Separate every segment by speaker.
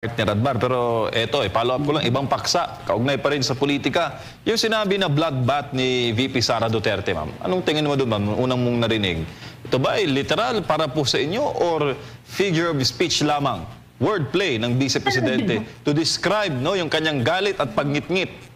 Speaker 1: Partner Admar, pero eto, follow up ko lang, ibang paksa, kaugnay pa rin sa politika. Yung sinabi na bloodbath ni VP Sara Duterte, ma'am. Anong tingin mo doon, ma'am, unang mong narinig? Ito ba ay literal para po sa inyo or figure of speech lamang? Wordplay ng Vice Presidente to describe yung kanyang galit at pagngit-ngit.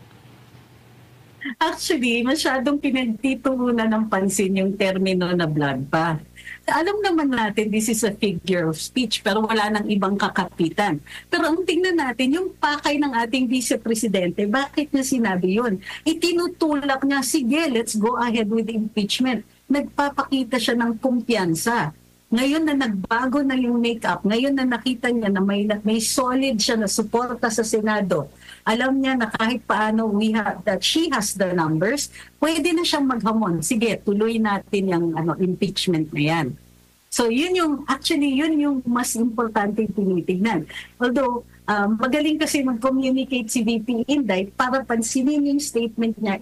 Speaker 2: Actually, masyadong pinagtituunan ng pansin yung termino na bloodbath. Alam naman natin, this is a figure of speech, pero wala nang ibang kakapitan. Pero ang tingnan natin, yung pakay ng ating Vice Presidente, bakit niya sinabi yun? Itinutulak niya, sige, let's go ahead with impeachment. Nagpapakita siya ng kumpiyansa. Ngayon na nagbago na yung makeup, ngayon na nakita niya na may solid siya na suporta sa Senado, alam niya na kahit paano that she has the numbers, pwede na siyang maghamon. Sige, tuloy natin yung impeachment na yan. So yun yung mas importante tinitignan. Although, magaling kasi mag-communicate si VP Inday para pansinin yung statement niya,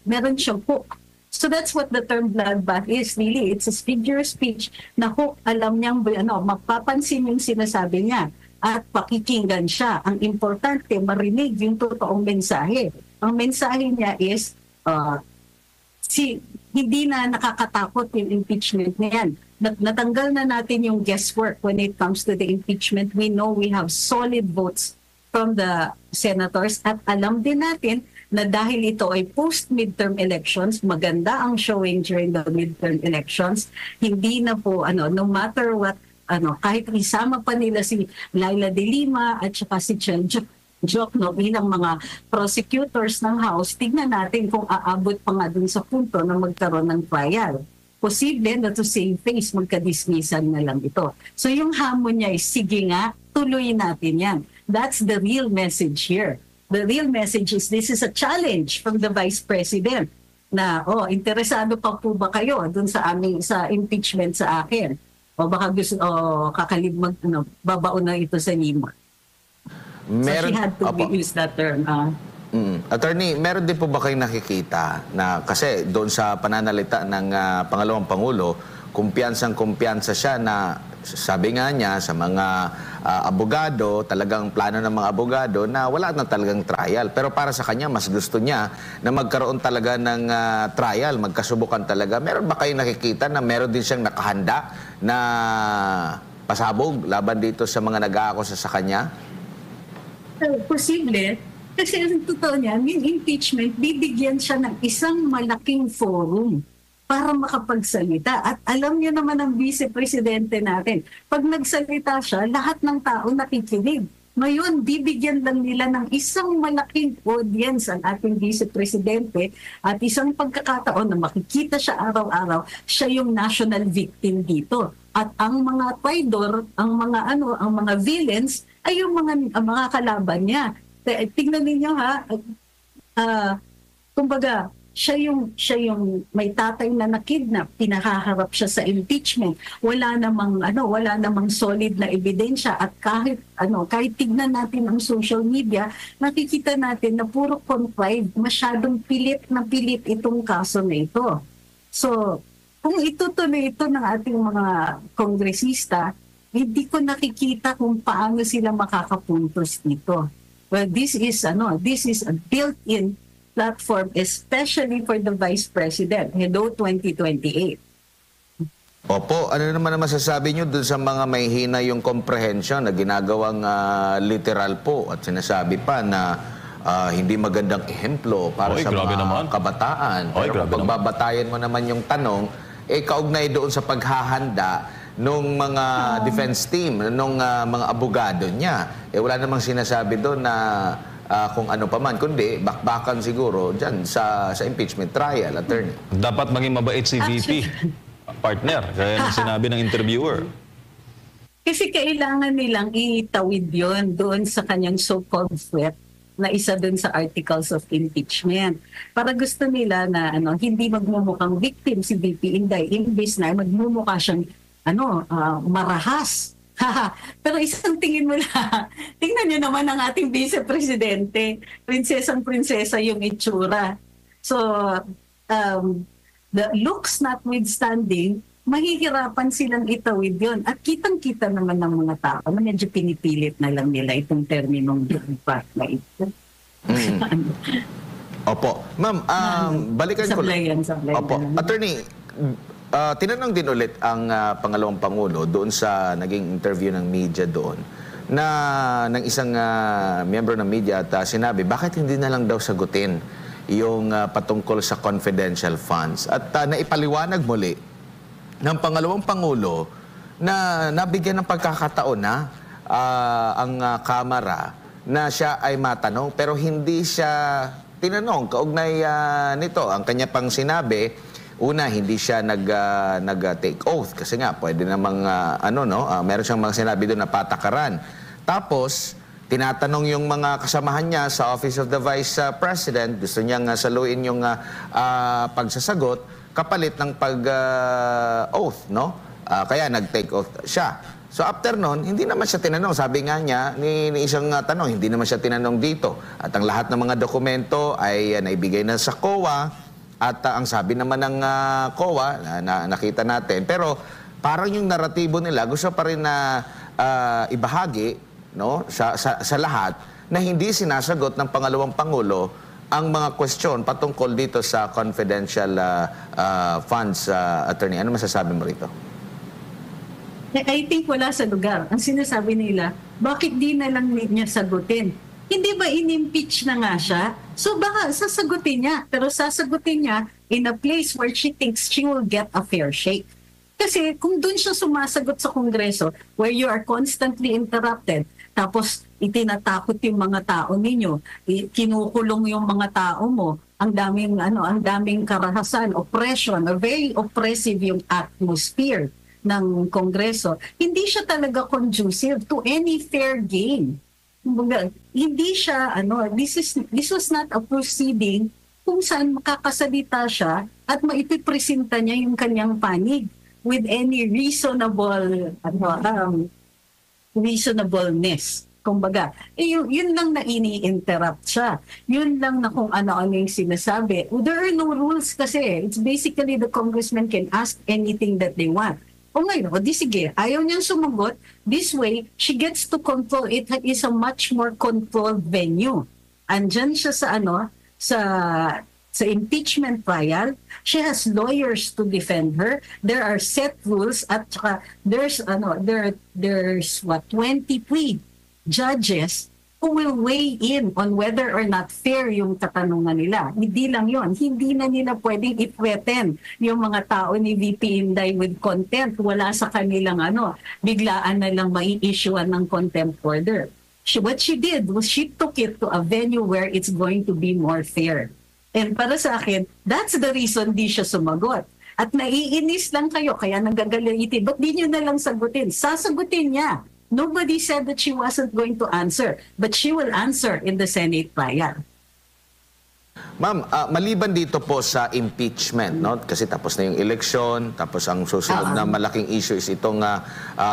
Speaker 2: meron siyang hook. So that's what the term bloodbath is really. It's a figure of speech na hook, alam niyang mapapansin yung sinasabi niya at pakikinggan siya. Ang importante, marinig yung totoong mensahe. Ang mensahe niya is, hindi na nakakatakot yung impeachment na yan. Natanggal na natin yung guesswork when it comes to the impeachment. We know we have solid votes from the senators at alam din natin na dahil ito ay post-midterm elections, maganda ang showing during the midterm elections, hindi na po, no matter what, kahit isama pa nila si Laila de Lima at saka si Chen Jokno bilang mga prosecutors ng House, tignan natin kung aabot pa nga dun sa punto na magkaroon ng trial. Posible na to save face, magkadismisan na lang ito. So yung hamon niya is, sige nga, tuloy natin yan. That's the real message here. The real message is this is a challenge from the Vice President na, interesado pa po ba kayo dun sa impeachment sa akin? O baka gusto, babaon na ito sa Lima. So she had to use that term.
Speaker 3: Attorney, meron din po ba kayong nakikita na kasi doon sa pananalita ng Pangalawang Pangulo, kumpiyansang-kumpiyansa siya na sabi nga niya sa mga abogado, talagang plano ng mga abogado na wala na talagang trial. Pero para sa kanya, mas gusto niya na magkaroon talaga ng trial, magkasubukan talaga. Meron ba kayong nakikita na meron din siyang nakahanda na pasabog laban dito sa mga nag-aakusa sa kanya?
Speaker 2: Posible. Kasi ang totoo niya, yung impeachment, bibigyan siya ng isang malaking forum para makapagsalita. At alam niyo naman ang vice-presidente natin, pag nagsalita siya, lahat ng tao nakikinig. Ngayon, bibigyan lang nila ng isang malaking audience ang ating vice-presidente at isang pagkakataon na makikita siya araw-araw, siya yung national victim dito. At ang mga traidor, ang mga villains ay yung mga kalaban niya. Tingnan ninyo kumbaga, siya yung may tatay na nakidnap, pinahaharap siya sa impeachment. Wala namang solid na ebidensya at kahit tignan natin ang social media, nakikita natin na puro contrived, masyadong pilit na pilit itong kaso na ito. So, kung itutuloy ito ng ating mga kongresista, hindi ko nakikita kung paano sila makakapuntos dito. Well, this is a built-in platform, especially for the Vice President, Hello 2028.
Speaker 3: Opo, ano naman ang masasabi niyo dun sa mga may hina yung comprehension na ginagawang literal po at sinasabi pa na hindi magandang ehemplo para sa mga kabataan. Pero kung pagbabatayan mo naman yung tanong, kaugnay doon sa paghahanda nung mga defense team, nung mga abogado niya. Wala namang sinasabi doon na kung ano pa man, kundi bakbakan siguro dyan sa impeachment trial, attorney.
Speaker 1: Dapat maging mabait si VP, partner, kaya sinabi ng interviewer.
Speaker 2: Kasi kailangan nilang itawid yon doon sa kanyang so-called threat na isa doon sa articles of impeachment. Para gusto nila na hindi magmumukhang victim si VP Inday, imbis na magmumukha siyang marahas. Pero isang tingin mo lang, tingnan nyo naman ang ating vice-presidente, prinsesang-prinsesa yung itsura. So, the looks notwithstanding, mahihirapan silang itawid yun. At kitang-kita naman ng mga tao na medyo pinipilit na lang nila itong terminong bloodbath na ito.
Speaker 3: Opo. Ma'am, balikan ko lang.
Speaker 2: Sablay
Speaker 3: Opo.
Speaker 2: na lang.
Speaker 3: Attorney, tinanong din ulit ang pangalawang Pangulo doon sa naging interview ng media doon na ng isang miyembro ng media at sinabi, bakit hindi na lang daw sagutin yung patungkol sa confidential funds? At naipaliwanag muli ng pangalawang Pangulo na nabigyan ng pagkakataon na ang Kamara na siya ay matanong pero hindi siya tinanong kaugnay nito. Ang kanya pang sinabi, una, hindi siya nag-take oath kasi nga pwede namang meron siyang mga sinabi doon na patakaran. Tapos, tinatanong yung mga kasamahan niya sa Office of the Vice President, gusto niyang saluin yung pagsasagot kapalit ng pag-oath, no? Kaya nag-take oath siya. So after nun, hindi naman siya tinanong. Sabi nga niya, ni isang tanong, hindi naman siya tinanong dito. At ang lahat ng mga dokumento ay naibigay na sa COA. At ang sabi naman ng COA, nakita natin. Pero parang yung naratibo nila, gusto pa rin na ibahagi, no, sa lahat na hindi sinasagot ng pangalawang Pangulo ang mga question patungkol dito sa confidential funds, attorney. Ano masasabi mo rito?
Speaker 2: I think wala sa lugar. Ang sinasabi nila, bakit di na lang niya sagutin? Hindi ba in-impeach na nga siya? So baka sasagutin niya. Pero sasagutin niya in a place where she thinks she will get a fair shake. Kasi kung dun siya sumasagot sa Kongreso, where you are constantly interrupted, tapos itinatakot yung mga tao ninyo, kinukulong yung mga tao mo, ang daming karahasan, oppression, or very oppressive yung atmosphere ng Kongreso, hindi siya talaga conducive to any fair game. Hindi siya, this was not a proceeding kung saan makakasalita siya at maipipresenta niya yung kanyang panig with any reasonableness. Kumbaga, yun lang na ini-interrupt siya. Yun lang na kung ano-ano yung sinasabi. There are no rules kasi. It's basically the congressman can ask anything that they want. O ngayon, di sige, ayaw niyang sumagot. This way, she gets to control. It is a much more controlled venue. Andyan siya sa impeachment trial. She has lawyers to defend her. There are set rules at saka there's 23 judges who will weigh in on whether or not fair yung katanungan nila. Hindi lang yon, hindi na nila pwedeng i-threaten yung mga tao ni VP Inday with contempt. Wala sa kanilang biglaan na lang mai-issuean ng contempt order. What she did was she took it to a venue where it's going to be more fair. And para sa akin, that's the reason di siya sumagot. At naiinis lang kayo, kaya nagagalitin. Ba't di nyo na lang sagutin? Sasagutin niya. Nobody said that she wasn't going to answer, but she will answer in the Senate trial.
Speaker 3: Ma'am, maliban dito po sa impeachment, no? Kasi tapos na yung election, tapos ang susunod na malaking issue is itong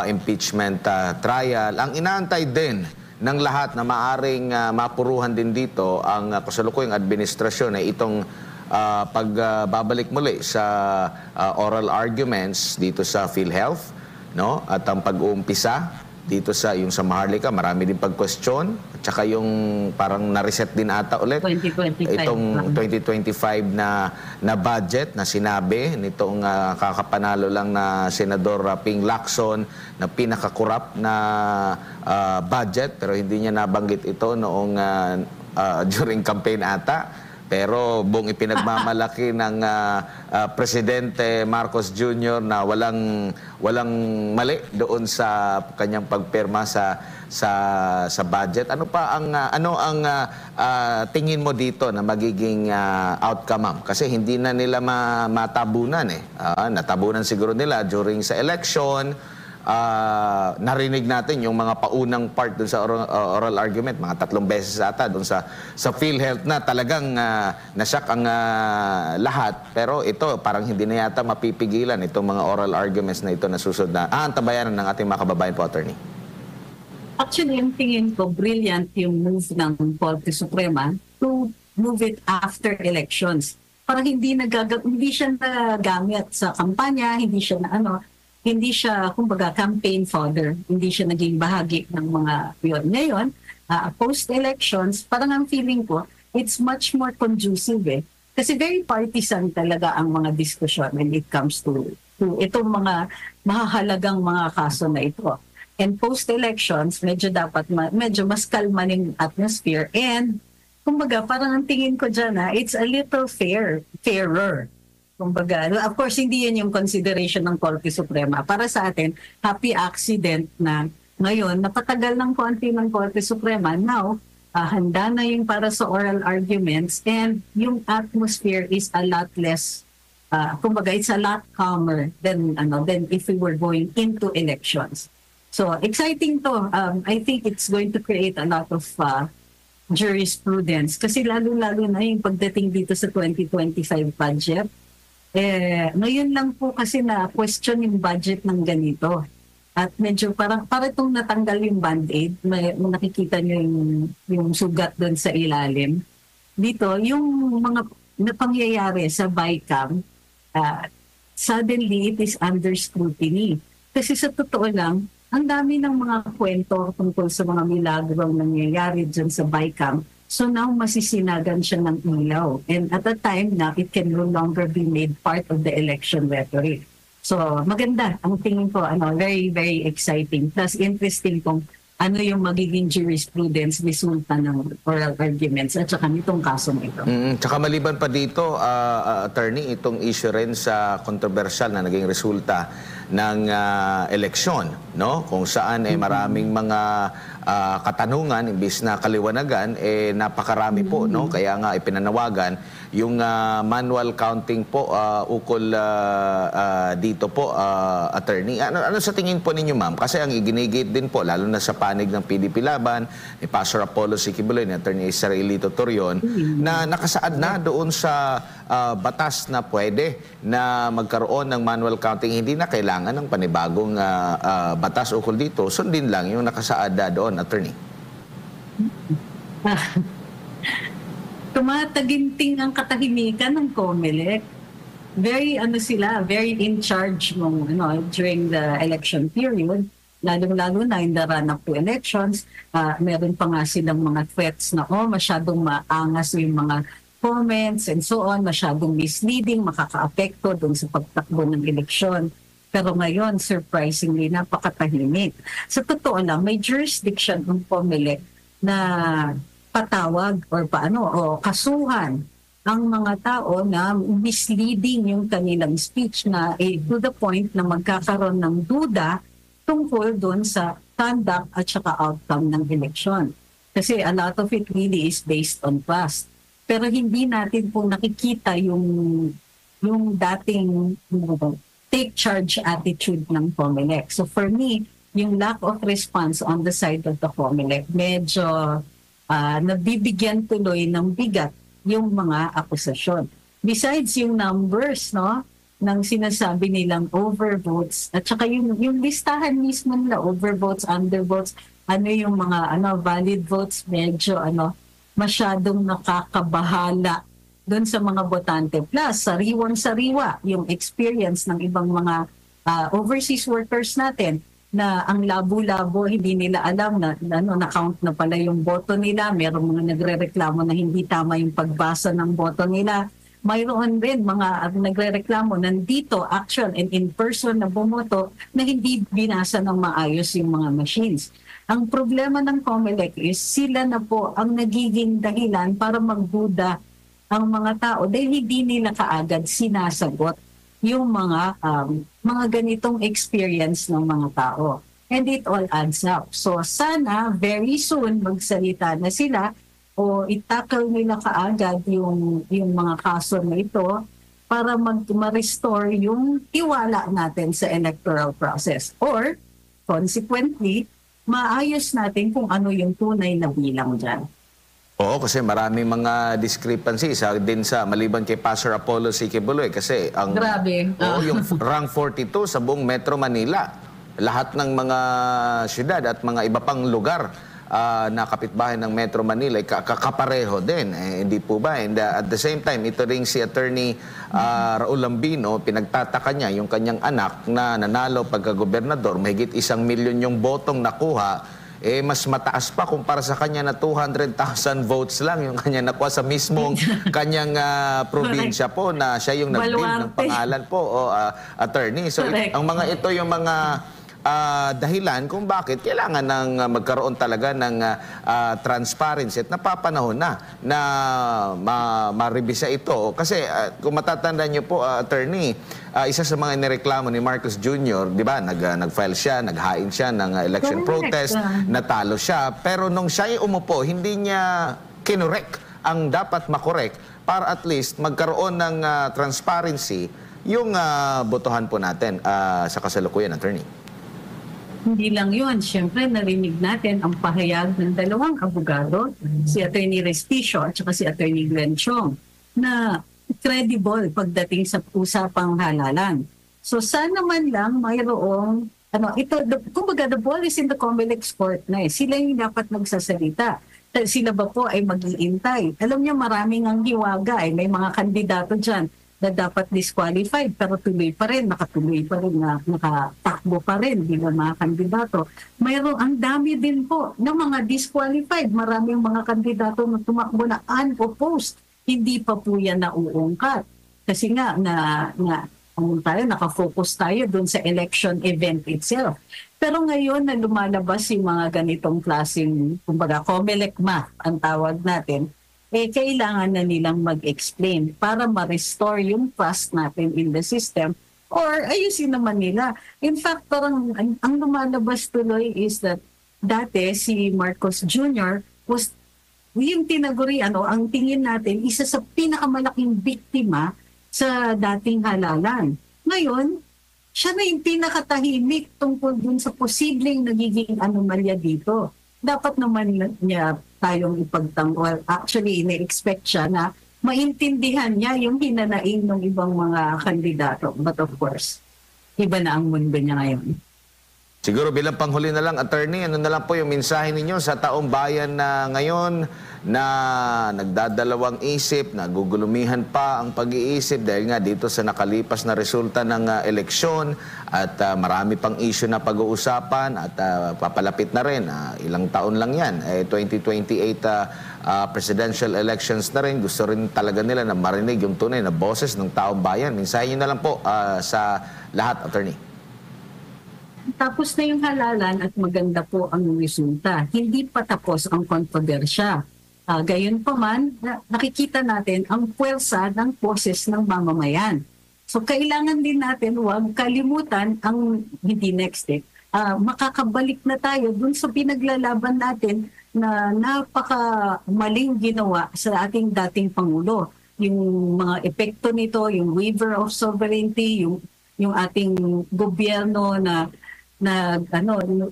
Speaker 3: impeachment trial. Ang inaantay din ng lahat na maaring mapuruhan din dito ang kasalukuyang administrasyon ay itong pagbabalik muli sa oral arguments dito sa PhilHealth, no? At ang pag-uumpisa dito sa Maharlika, marami din pag-question. At saka yung parang na-reset din ata ulit.
Speaker 2: 2025.
Speaker 3: Itong 2025 na budget na sinabi nitong kakapanalo lang na Senador Ping Lacson na pinakakurap na budget. Pero hindi niya nabanggit ito noong during campaign ata. Pero buong ipinagmamalaki ng Presidente Marcos Jr. na walang mali doon sa kanyang pagpirma sa budget. Ano ang tingin mo dito na magiging outcome, ma'am? Kasi hindi na nila matabunan natabunan siguro nila during sa election. Narinig natin yung mga paunang part dun sa oral argument, mga 3 beses ata dun sa PhilHealth na talagang nasyak ang lahat. Pero ito, parang hindi na yata mapipigilan itong mga oral arguments na ito na susunod na antabayanan ng ating mga kababayan po, attorney.
Speaker 2: Actually, yung tingin ko, brilliant yung move ng Korte Suprema to move it after elections. para hindi siya nagamit sa kampanya, hindi siya kumbaga campaign fodder, hindi siya naging bahagi ng mga yun. Ngayon, post-elections, parang ang feeling ko, it's much more conducive Kasi very partisan talaga ang mga diskusyon when it comes to itong mga mahahalagang mga kaso na ito. And post-elections, medyo mas kalma ng atmosphere. And kumbaga, parang ang tingin ko dyan, it's a little fairer. Kumbaga, of course, hindi yan yung consideration ng Korte Suprema. Para sa atin, happy accident na ngayon, napatagal ng konti ng Korte Suprema. Now, handa na yung para sa oral arguments and yung atmosphere is a lot less, kumbaga, it's a lot calmer than if we were going into elections. So, exciting to. I think it's going to create a lot of jurisprudence. Kasi lalo-lalo na yung pagdating dito sa 2025 budget, ngayon lang po kasi na-question yung budget ng ganito. At medyo para itong natanggal yung band-aid, nakikita nyo yung sugat doon sa ilalim. Dito, yung mga napangyayari sa BICAM, suddenly it is under scrutiny. Kasi sa totoo lang, ang dami ng mga kwento tungkol sa mga milagrong nangyayari dyan sa BICAM. So now masisinagan siya ng ilaw. And at the time na it can no longer be made part of the election rhetoric. So maganda ang tingin ko, very, very exciting. Plus interesting kung ano yung magiging jurisprudence resulta ng oral arguments at saka nitong kaso ito.
Speaker 3: Tsaka maliban pa dito, attorney, itong issue rin sa kontrobersyal na naging resulta ng eleksyon, no? Kung saan maraming mga katanungan imbis na kaliwanagan, napakarami po, no? Kaya nga ipinanawagan yung manual counting po ukol dito po, attorney. Ano sa tingin po ninyo, ma'am? Kasi ang iginigit din po, lalo na sa panig ng PDP Laban, ni Pastor Apollo Sikibuloy, ni Attorney Israelito Torion, na nakasaad na doon sa batas na pwede na magkaroon ng manual counting. Hindi na kailangan ng panibagong batas ukol dito. Sundin lang yung nakasaad doon, attorney.
Speaker 2: Tumataginting ang katahimikan ng COMELEC. Very very in charge during the election period. Lalo na in the run-up to elections. Meron pa nga silang mga threats na masyadong maangas yung mga comments and so on, masyadong misleading, makakaapekto dun sa pagtakbo ng eleksyon. Pero ngayon, surprisingly, napakatahimik. Sa totoo lang, may jurisdiction ng COMELEC na patawag o kasuhan ang mga tao na misleading yung kanilang speech na to the point na magkakaroon ng duda tungkol doon sa conduct at saka outcome ng eleksyon. Kasi a lot of it really is based on trust. Pero hindi natin po nakikita yung dating take charge attitude ng COMELEC. So for me, yung lack of response on the side of the COMELEC, medyo nabibigyan tuloy ng bigat yung mga akusasyon. Besides yung numbers, ng sinasabi nilang overvotes, at saka yung listahan mismo nila, overvotes, undervotes, yung mga valid votes, medyo masyadong nakakabahala doon sa mga botante. Plus, sariwang-sariwa yung experience ng ibang mga overseas workers natin na ang labo-labo, hindi nila alam na na-count na pala yung boto nila. Merong mga nagrereklamo na hindi tama yung pagbasa ng boto nila. Mayroon rin mga nagrereklamo nandito, actual and in-person na bumoto na hindi binasa ng maayos yung mga machines. Ang problema ng COMELEC is sila na po ang nagiging dahilan para magduda ang mga tao dahil hindi nila kaagad sinasagot yung mga ganitong experience ng mga tao. And it all adds up. So sana very soon magsalita na sila o itakal nila kaagad yung mga kaso na ito para ma-restore yung tiwala natin sa electoral process. Or, consequently, maayos natin kung ano yung tunay na bilang dyan.
Speaker 3: Oo, kasi maraming mga discrepancies din sa maliban kay Pastor Apollo Sikibuloy kasi ang
Speaker 2: Grabe.
Speaker 3: yung rank 42 sa buong Metro Manila, lahat ng mga syudad at mga iba pang lugar na kapitbahay ng Metro Manila ay kakapareho din. Hindi po ba? And at the same time, ito ring si Attorney Raul Lambino, pinagtataka niya yung kanyang anak na nanalo pagka-gobernador, mahigit 1 milyon yung botong nakuha, mas mataas pa kumpara sa kanya na 200,000 votes lang yung kanya nakuha sa mismong kanyang probinsya po na siya yung nag-build ng pangalan po o attorney. So ang mga ito yung mga dahilan kung bakit kailangan ng magkaroon talaga ng transparency at napapanahon na maribisa ito. Kasi kung matatandaan niyo po, attorney, isa sa mga inireklamo ni Marcos Jr., di ba, nag-file siya, naghain siya ng election protest, natalo siya. Pero nung siya umupo, hindi niya kinorek ang dapat makorek para at least magkaroon ng transparency yung botohan po natin sa kasalukuyan, attorney.
Speaker 2: Hindi lang yun. Siyempre, narinig natin ang pahayag ng dalawang abogado, si Atty. Resticio at saka si Atty. Glenn Chong, na credible pagdating sa usapang halalan. So sana man lang mayroong, kumbaga the ball is in the COMELEC's court na sila yung dapat magsasalita. Sila ba po ay mag-iintay? Alam niyo, maraming ang hiwaga may mga kandidato dyan na dapat disqualified pero tuloy pa rin, nakatuloy pa rin, nakatakbo pa rin bilang mga kandidato. Mayroon ang dami din po ng mga disqualified. Maraming mga kandidato na tumakbo na unopposed. Hindi pa po yan nauungkat. Kasi nga, nakafocus tayo dun sa election event itself. Pero ngayon na lumalabas yung mga ganitong klaseng, kumbaga, COMELEC math ang tawag natin, kailangan na nilang mag-explain para ma-restore yung trust natin in the system or ayusin naman nila. In fact, parang ang lumalabas tuloy is that dati si Marcos Jr. was yung tinaguri, ang tingin natin, isa sa pinakamalaking biktima sa dating halalan. Ngayon, siya na yung pinakatahimik tungkol dun sa posibleng nagiging anomalya dito. Dapat naman niya tayong ipagtanggol. Actually, ina-expect siya na maintindihan niya yung hinanaing ng ibang mga kandidato. But of course, iba na ang mundo niya ngayon.
Speaker 3: Siguro bilang panghuli na lang, attorney, ano na lang po yung mensahe ninyo sa taong bayan na ngayon na nagdadalawang isip, nagugulumihan pa ang pag-iisip dahil nga dito sa nakalipas na resulta ng eleksyon at marami pang issue na pag-uusapan at papalapit na rin. Ilang taon lang yan. 2028 presidential elections na rin. Gusto rin talaga nila na marinig yung tunay na boses ng taong bayan. Mensahe nyo na lang po sa lahat, attorney.
Speaker 2: Tapos na yung halalan at maganda po ang resulta. Hindi pa tapos ang kontrobersya. Gayon pa man, nakikita natin ang puwersa ng boses ng mamamayan. So kailangan din natin huwag kalimutan ang hindi next step. Makakabalik na tayo dun sa pinaglalaban natin na napakamaling ginawa sa ating dating Pangulo. Yung mga epekto nito, yung waiver of sovereignty, yung ating gobyerno na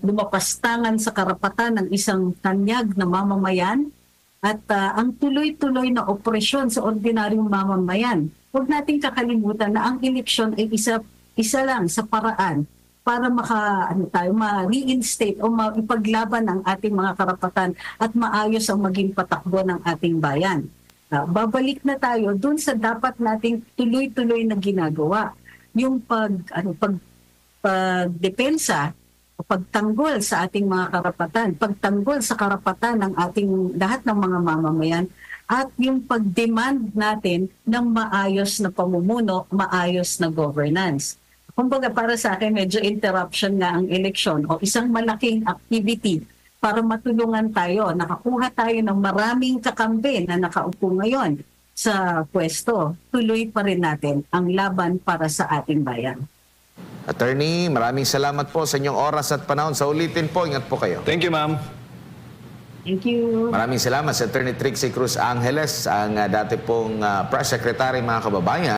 Speaker 2: lumapastangan sa karapatan ng isang tanyag na mamamayan at ang tuloy-tuloy na operasyon sa ordinaryong mamamayan. Huwag nating kakalimutan na ang eleksyon ay isa lang sa paraan para ma-reinstate o maipaglaban ang ating mga karapatan at maayos ang maging patakbo ng ating bayan. Babalik na tayo dun sa dapat nating tuloy-tuloy na ginagawa. Yung pagdepensa o pagtanggol sa ating mga karapatan, pagtanggol sa karapatan ng ating lahat ng mga mamamayan at yung pagdemand natin ng maayos na pamumuno, maayos na governance. Kumbaga para sa akin, medyo interruption nga ang eleksyon o isang malaking activity para matulungan tayo. Nakakuha tayo ng maraming kakampi na nakaupo ngayon sa pwesto. Tuloy pa rin natin ang laban para sa ating bayan.
Speaker 3: Attorney, maraming salamat po sa inyong oras at panahon. Sa ulitin po, ingat po kayo.
Speaker 1: Thank you, ma'am.
Speaker 2: Thank you.
Speaker 3: Maraming salamat sa Attorney Trixie Cruz Angeles, ang dati pong press secretary, mga kababayan.